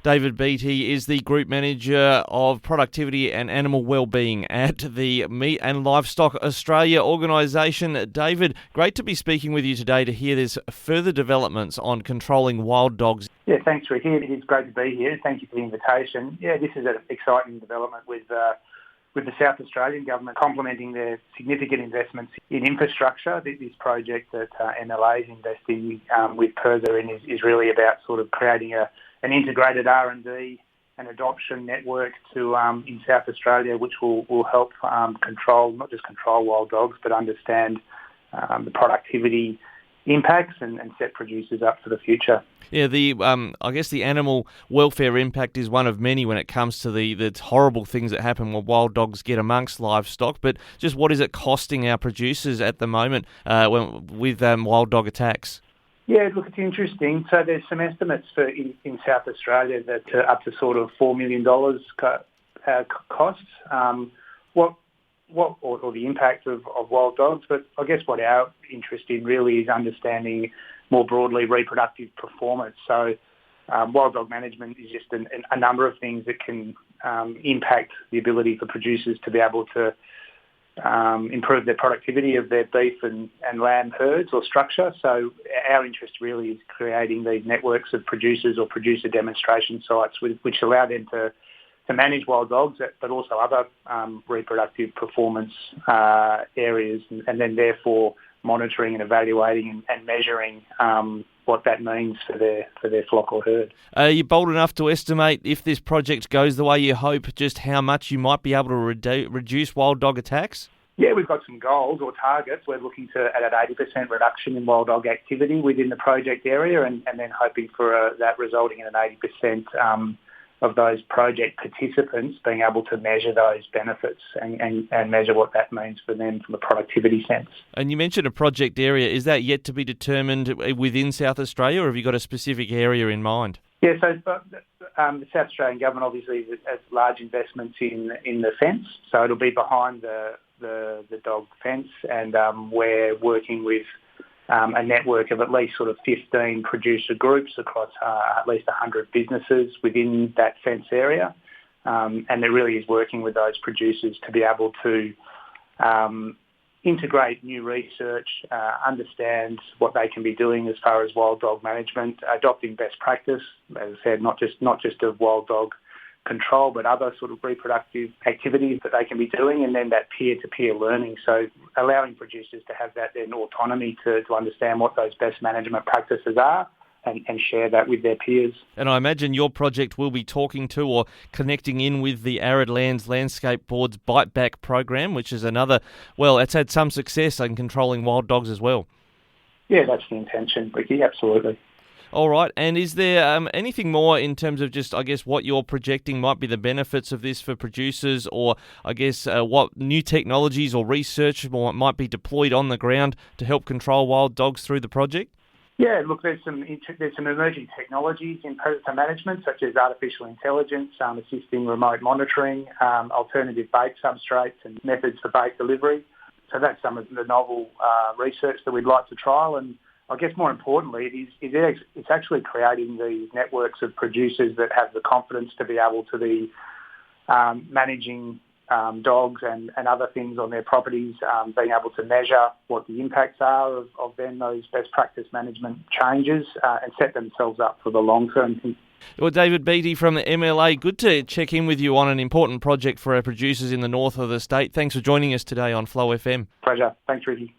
David Beatty is the Group Manager of Productivity and Animal Wellbeing at the Meat and Livestock Australia organisation. David, great to be speaking with you today to hear there's further developments on controlling wild dogs. Yeah, thanks, Ricky. It is great to be here. Thank you for the invitation. Yeah, this is an exciting development with the South Australian government complementing their significant investments in infrastructure. This project that MLA is investing with PIRSA in is really about sort of creating an integrated R&D and adoption network to in South Australia, which will help not just control wild dogs, but understand the productivity impacts and set producers up for the future. Yeah, I guess the animal welfare impact is one of many when it comes to the horrible things that happen when wild dogs get amongst livestock. But just what is it costing our producers at the moment with wild dog attacks? Yeah, look, it's interesting. So there's some estimates in South Australia that up to sort of $4 million costs. Or the impact of wild dogs, but I guess what our interest in really is understanding more broadly reproductive performance. So wild dog management is just a number of things that can impact the ability for producers to be able to improve their productivity of their beef and lamb herds or structure. So our interest really is creating these networks of producers or producer demonstration sites which allow them to manage wild dogs, but also other reproductive performance areas, and then therefore monitoring and evaluating and measuring what that means for their flock or herd. Are you bold enough to estimate, if this project goes the way you hope, just how much you might be able to reduce wild dog attacks? Yeah, we've got some goals or targets. We're looking at an 80% reduction in wild dog activity within the project area, and then hoping for that resulting in an 80% of those project participants being able to measure those benefits and measure what that means for them from a productivity sense. And you mentioned a project area. Is that yet to be determined within South Australia, or have you got a specific area in mind? Yeah, so the South Australian government obviously has large investments in the fence, so it'll be behind the dog fence, and we're working with a network of at least sort of 15 producer groups across at least 100 businesses within that fence area. And it really is working with those producers to be able to integrate new research, understand what they can be doing as far as wild dog management, adopting best practice, as I said, not just of wild dog control, but other sort of reproductive activities that they can be doing, and then that peer-to-peer learning. So allowing producers to have that then autonomy to understand what those best management practices are and share that with their peers. And I imagine your project will be talking to or connecting in with the Arid Lands Landscape Board's Bite Back program, which is another, it's had some success in controlling wild dogs as well. Yeah, that's the intention, Ricky, absolutely. All right, and is there anything more in terms of just, I guess, what you're projecting might be the benefits of this for producers, or I guess what new technologies or research might be deployed on the ground to help control wild dogs through the project? Yeah, look, there's some emerging technologies in predator management, such as artificial intelligence, assisting remote monitoring, alternative bait substrates and methods for bait delivery. So that's some of the novel research that we'd like to trial, and I guess more importantly, it's actually creating these networks of producers that have the confidence to be able to be managing dogs and other things on their properties, being able to measure what the impacts are of then those best practice management changes and set themselves up for the long term. Well, David Beatty from the MLA, good to check in with you on an important project for our producers in the north of the state. Thanks for joining us today on Flow FM. Pleasure. Thanks, Ricky.